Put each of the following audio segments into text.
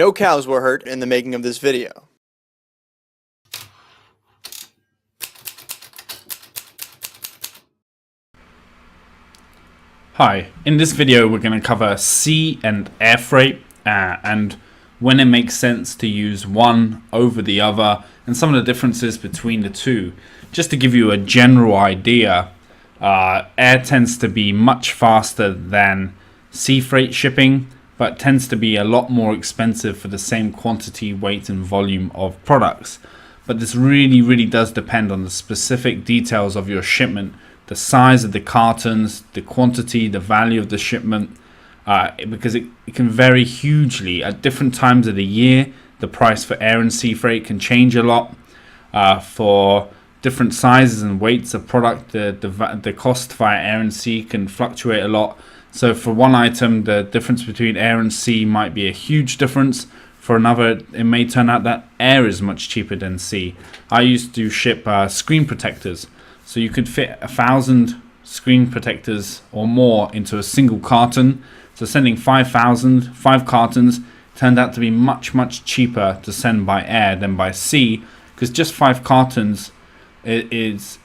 No cows were hurt in the making of this video. Hi, in this video we're going to cover sea and air freight and when it makes sense to use one over the other and some of the differences between the two. Just to give you a general idea, air tends to be much faster than sea freight shipping, but tends to be a lot more expensive for the same quantity, weight and volume of products. But this really does depend on the specific details of your shipment, the size of the cartons, the quantity, the value of the shipment, because it can vary hugely at different times of the year. The price for air and sea freight can change a lot. For different sizes and weights of product, the cost via air and sea can fluctuate a lot. So for one item, the difference between air and sea might be a huge difference. For another, it may turn out that air is much cheaper than sea. I used to ship screen protectors. So you could fit 1,000 screen protectors or more into a single carton. So sending 5 cartons turned out to be much cheaper to send by air than by sea, because just 5 cartons is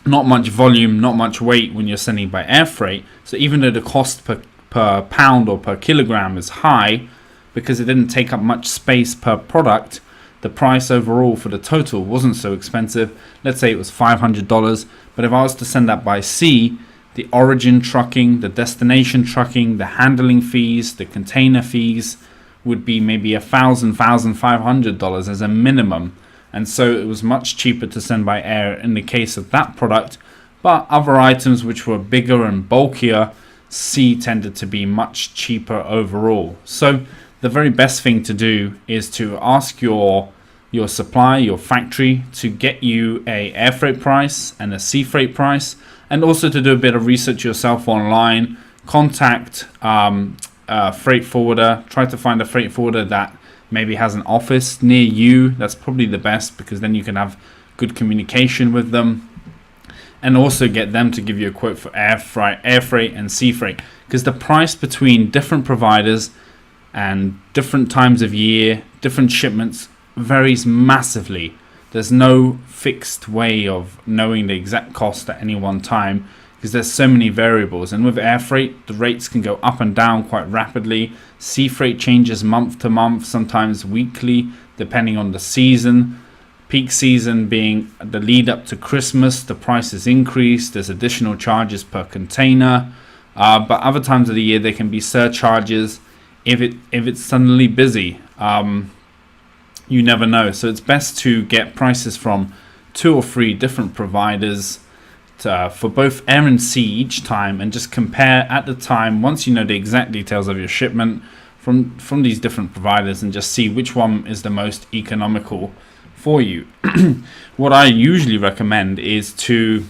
not much volume, not much weight when you're sending by air freight. So even though the cost per pound or per kilogram is high, because it didn't take up much space per product, the price overall for the total wasn't so expensive. Let's say it was $500, but if I was to send that by sea, the origin trucking, the destination trucking, the handling fees, the container fees would be maybe $1,500 as a minimum. And so it was much cheaper to send by air in the case of that product. But other items which were bigger and bulkier, sea tended to be much cheaper overall. So the very best thing to do is to ask your supplier, your factory, to get you a air freight price and a sea freight price, and also to do a bit of research yourself online. Contact a freight forwarder. Try to find a freight forwarder that maybe has an office near you. That's probably the best, because then you can have good communication with them, and also get them to give you a quote for air freight and sea freight, because the price between different providers and different times of year, different shipments, varies massively. There's no fixed way of knowing the exact cost at any one time, because there's so many variables. And with air freight, the rates can go up and down quite rapidly. Sea freight changes month to month, sometimes weekly, depending on the season. Peak season being the lead up to Christmas, the prices increase. There's additional charges per container. But other times of the year, there can be surcharges if it's suddenly busy. You never know. So it's best to get prices from 2 or 3 different providers for both air and sea each time, and just compare at the time, once you know the exact details of your shipment, from these different providers, and just see which one is the most economical for you. What I usually recommend is to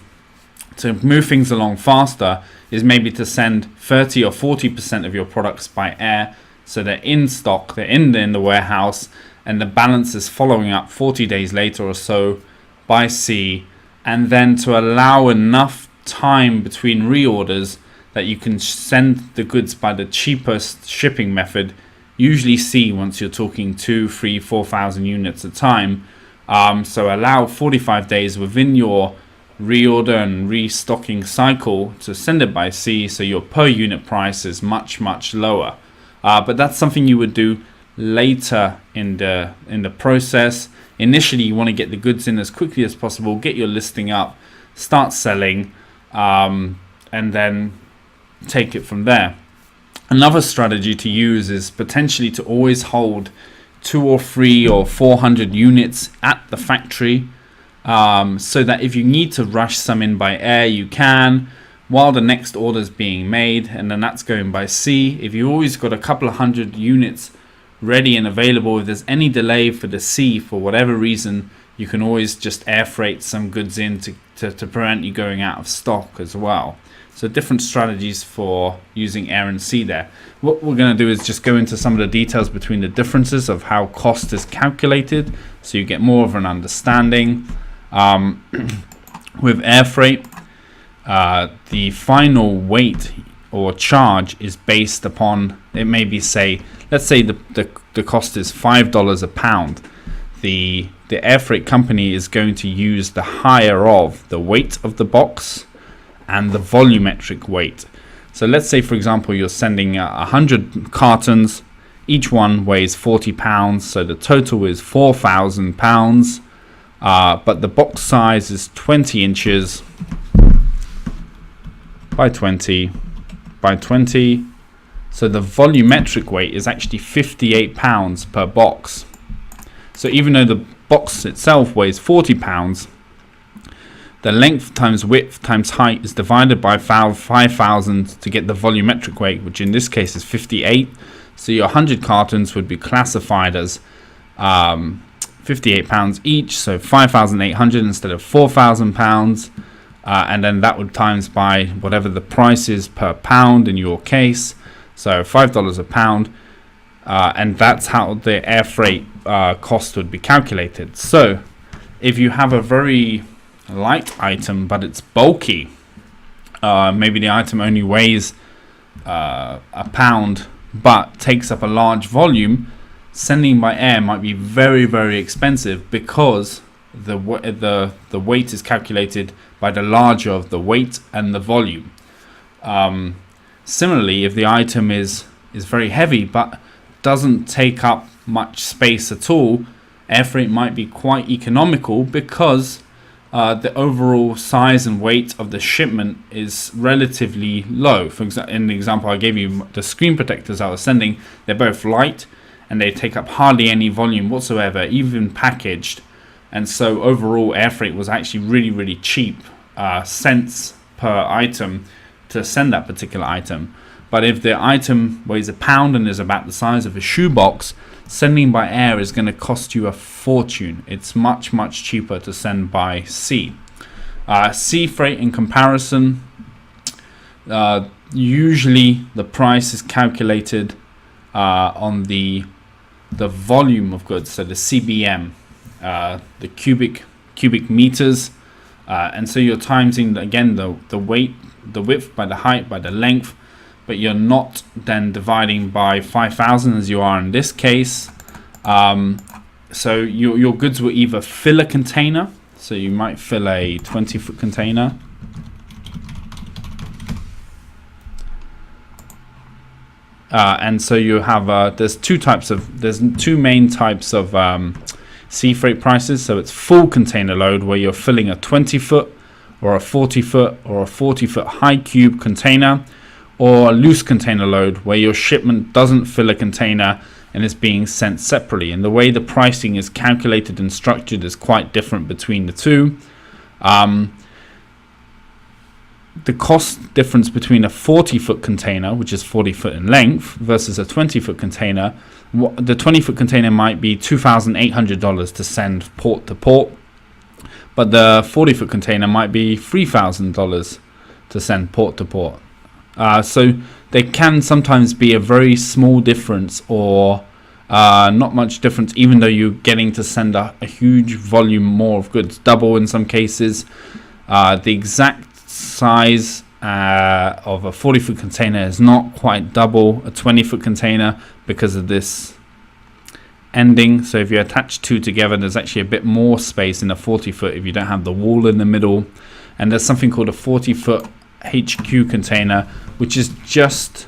move things along faster, is maybe to send 30 or 40% of your products by air, so they're in stock, they're in the warehouse, and the balance is following up 40 days later or so by sea, and then to allow enough time between reorders that you can send the goods by the cheapest shipping method, usually sea, once you're talking 2, 3, 4,000 units at a time. So allow 45 days within your reorder and restocking cycle to send it by sea, so your per unit price is much lower. But that's something you would do later in the process. Initially, you want to get the goods in as quickly as possible, get your listing up, start selling, and then take it from there. Another strategy to use is potentially to always hold 2 or 3 or 400 units at the factory, so that if you need to rush some in by air, you can, while the next order is being made, and then that's going by sea. If you always got a couple of hundred units ready and available, if there's any delay for the sea for whatever reason, you can always just air freight some goods in to prevent you going out of stock as well. So different strategies for using air and sea there. What we're going to do is just go into some of the details between the differences of how cost is calculated, so you get more of an understanding. With air freight, the final weight or charge is based upon, it may be, say, let's say the cost is $5 a pound. The air freight company is going to use the higher of the weight of the box and the volumetric weight. So let's say, for example, you're sending 100 cartons, each one weighs 40 pounds, so the total is 4,000 pounds, but the box size is 20 inches by 20 by 20, so the volumetric weight is actually 58 pounds per box. So even though the box itself weighs 40 pounds, the length times width times height is divided by 5,000 to get the volumetric weight, which in this case is 58. So your 100 cartons would be classified as 58 pounds each, so 5,800 instead of 4,000 pounds. And then that would times by whatever the price is per pound in your case, so $5 a pound. And that's how the air freight cost would be calculated. So if you have a very light item but it's bulky, maybe the item only weighs a pound but takes up a large volume, sending by air might be very, very expensive because the weight is calculated by the larger of the weight and the volume. Similarly, if the item is very heavy but doesn't take up much space at all, air freight might be quite economical because the overall size and weight of the shipment is relatively low. For example, in the example I gave you, the screen protectors I was sending, they're both light and they take up hardly any volume whatsoever, even packaged. And so overall air freight was actually really, really cheap, cents per item to send that particular item. But if the item weighs a pound and is about the size of a shoebox, sending by air is going to cost you a fortune. It's much, much cheaper to send by sea. Sea freight in comparison, usually the price is calculated on the volume of goods, so the CBM, the cubic meters, and so you're timesing again the weight, the width by the height by the length, but you're not then dividing by 5,000 as you are in this case. So your goods will either fill a container, so you might fill a 20-foot container, and so you have there's two main types of sea freight prices. So it's full container load, where you're filling a 20-foot or a 40-foot or a 40-foot high cube container, or a loose container load, where your shipment doesn't fill a container and is being sent separately. And the way the pricing is calculated and structured is quite different between the two. The cost difference between a 40-foot container, which is 40 foot in length, versus a 20-foot container, the 20-foot container might be $2,800 to send port to port, but the 40-foot container might be $3,000 to send port to port. So there can sometimes be a very small difference, or not much difference, even though you're getting to send a huge volume more of goods, double in some cases. The exact size of a 40-foot container is not quite double a 20-foot container because of this ending. So if you attach two together, there's actually a bit more space in a 40-foot if you don't have the wall in the middle. And there's something called a 40-foot HQ container, which is just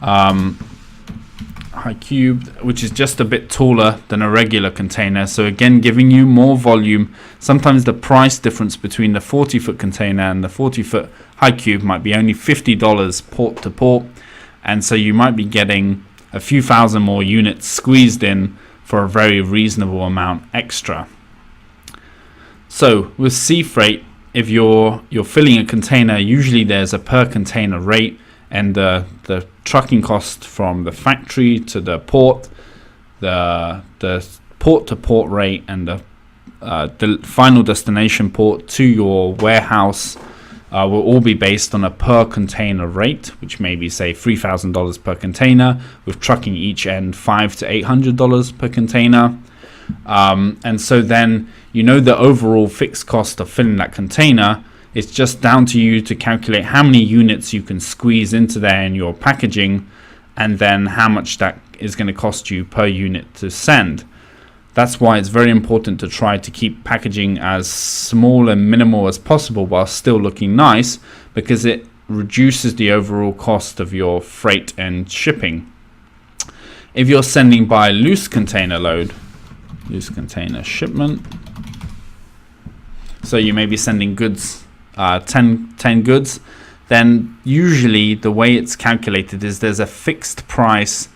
high cubed, which is just a bit taller than a regular container, so again giving you more volume. Sometimes the price difference between the 40-foot container and the 40-foot high cube might be only $50 port to port, and so you might be getting a few thousand more units squeezed in for a very reasonable amount extra. So with sea freight, if you're filling a container, usually there's a per container rate, and the trucking cost from the factory to the port, the port to port rate, and the final destination port to your warehouse will all be based on a per container rate, which may be, say, $3,000 per container, with trucking each end $500 to $800 per container. And so then the overall fixed cost of filling that container It's just down to you to calculate how many units you can squeeze into there in your packaging, and then how much that is going to cost you per unit to send. That's why it's very important to try to keep packaging as small and minimal as possible while still looking nice, because it reduces the overall cost of your freight and shipping. If you're sending by loose container load, loose container shipment, so you may be sending goods, 10 goods, then usually the way it's calculated is there's a fixed price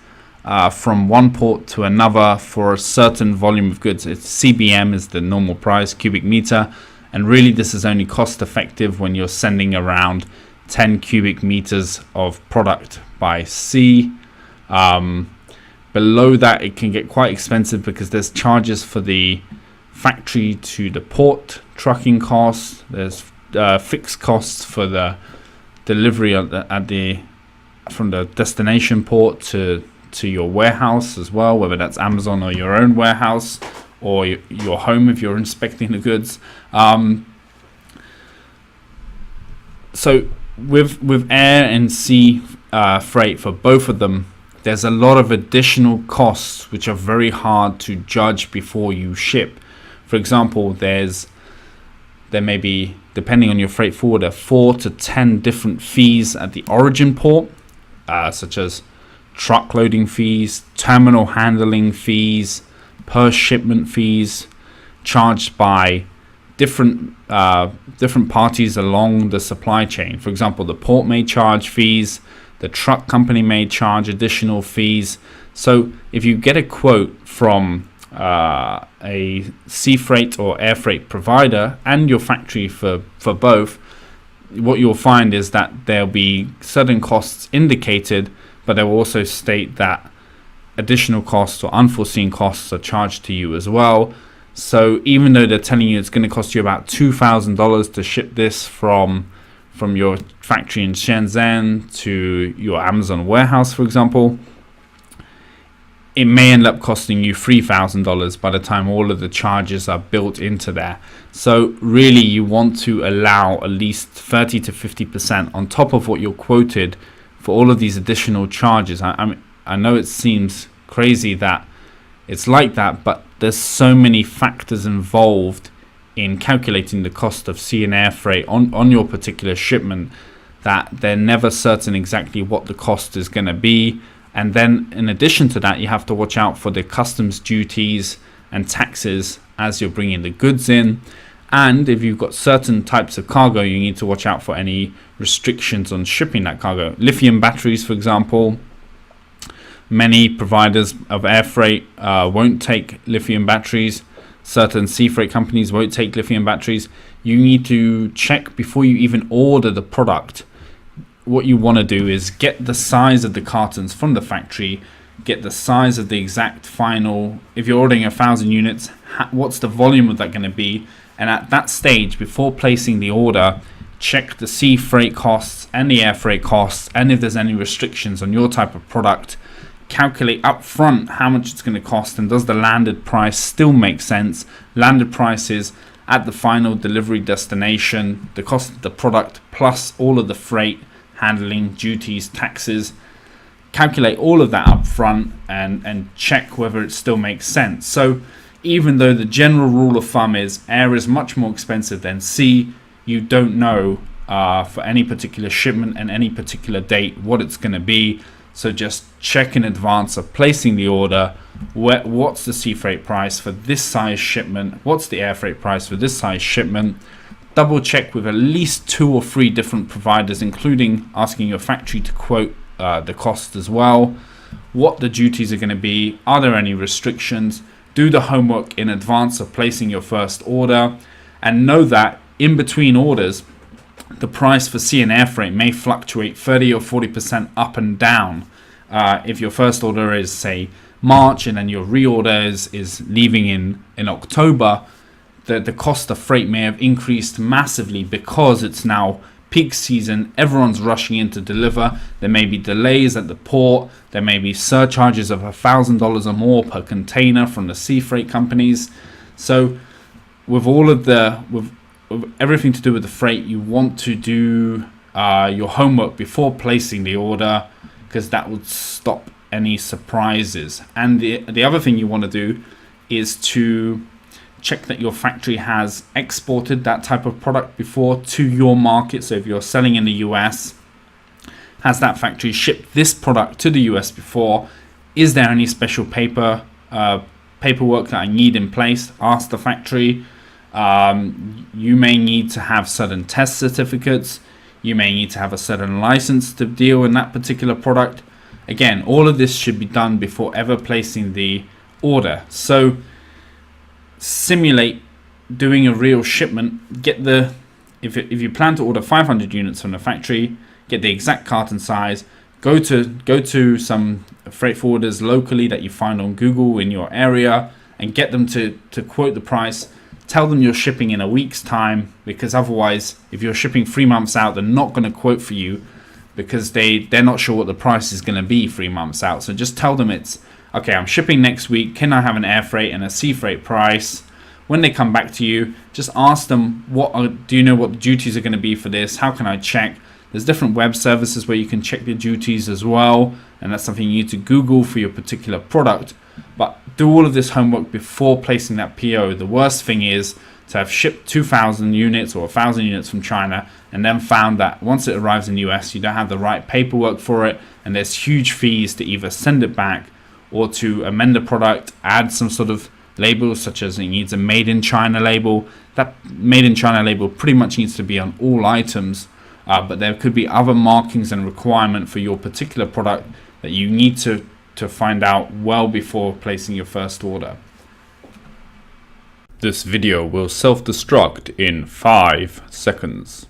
from one port to another for a certain volume of goods. It's CBM is the normal price, cubic meter, and really this is only cost effective when you're sending around 10 cubic meters of product by sea. Below that it can get quite expensive because there's charges for the factory to the port, trucking costs, there's fixed costs for the delivery from the destination port to your warehouse as well, whether that's Amazon or your own warehouse or your home if you're inspecting the goods. So with air and sea freight, for both of them, there's a lot of additional costs which are very hard to judge before you ship. For example, there may be, depending on your freight forwarder, 4 to 10 different fees at the origin port, such as truck loading fees, terminal handling fees, per shipment fees charged by different parties along the supply chain. For example, the port may charge fees, the truck company may charge additional fees. So if you get a quote from a sea freight or air freight provider and your factory for both, what you'll find is that there'll be certain costs indicated, but they will also state that additional costs or unforeseen costs are charged to you as well. So even though they're telling you it's going to cost you about $2,000 to ship this from your factory in Shenzhen to your Amazon warehouse, for example, it may end up costing you $3,000 by the time all of the charges are built into there. So really you want to allow at least 30 to 50% on top of what you're quoted for all of these additional charges. I know it seems crazy that it's like that, but there's so many factors involved in calculating the cost of sea and air freight on your particular shipment that they're never certain exactly what the cost is going to be. And then in addition to that, you have to watch out for the customs duties and taxes as you're bringing the goods in. And if you've got certain types of cargo, you need to watch out for any restrictions on shipping that cargo. Lithium batteries, for example, many providers of air freight won't take lithium batteries. Certain sea freight companies won't take lithium batteries. You need to check before you even order the product. What you want to do is get the size of the cartons from the factory, get the size of the exact final. If you're ordering 1,000 units, what's the volume of that going to be? And at that stage, before placing the order, check the sea freight costs and the air freight costs, and if there's any restrictions on your type of product. Calculate up front how much it's going to cost, and does the landed price still make sense? Landed prices at the final delivery destination, the cost of the product plus all of the freight, handling, duties, taxes. Calculate all of that up front and check whether it still makes sense. So even though the general rule of thumb is air is much more expensive than sea, you don't know for any particular shipment and any particular date what it's going to be. So just check in advance of placing the order, what's the sea freight price for this size shipment, what's the air freight price for this size shipment. Double check with at least 2 or 3 different providers, including asking your factory to quote the cost as well, what the duties are going to be, are there any restrictions. Do the homework in advance of placing your first order, and know that in between orders, the price for sea and air freight may fluctuate 30 or 40% up and down. If your first order is, say, March, and then your reorder is leaving in October, the cost of freight may have increased massively because it's now peak season. Everyone's rushing in to deliver. There may be delays at the port. There may be surcharges of $1,000 or more per container from the sea freight companies. So with all of everything to do with the freight, you want to do your homework before placing the order, because that would stop any surprises. And the other thing you want to do is to check that your factory has exported that type of product before to your market. So if you're selling in the US, has that factory shipped this product to the US before? Is there any special paperwork that I need in place? Ask the factory. You may need to have certain test certificates. You may need to have a certain license to deal in that particular product. Again, all of this should be done before ever placing the order. So simulate doing a real shipment. Get the if you plan to order 500 units from the factory, get the exact carton size. Go to some freight forwarders locally that you find on Google in your area and get them to quote the price. Tell them you're shipping in a week's time, because otherwise, if you're shipping 3 months out, they're not going to quote for you, because they're not sure what the price is going to be 3 months out. So just tell them it's, okay, I'm shipping next week. Can I have an air freight and a sea freight price? When they come back to you, just ask them, do you know what the duties are going to be for this? How can I check? There's different web services where you can check the duties as well, and that's something you need to Google for your particular product. But do all of this homework before placing that PO. The worst thing is to have shipped 2,000 units or 1,000 units from China and then found that once it arrives in the US, you don't have the right paperwork for it, and there's huge fees to either send it back or to amend the product, add some sort of label, such as it needs a made in China label. That made in China label pretty much needs to be on all items, but there could be other markings and requirement for your particular product that you need to find out well before placing your first order. This video will self-destruct in 5 seconds.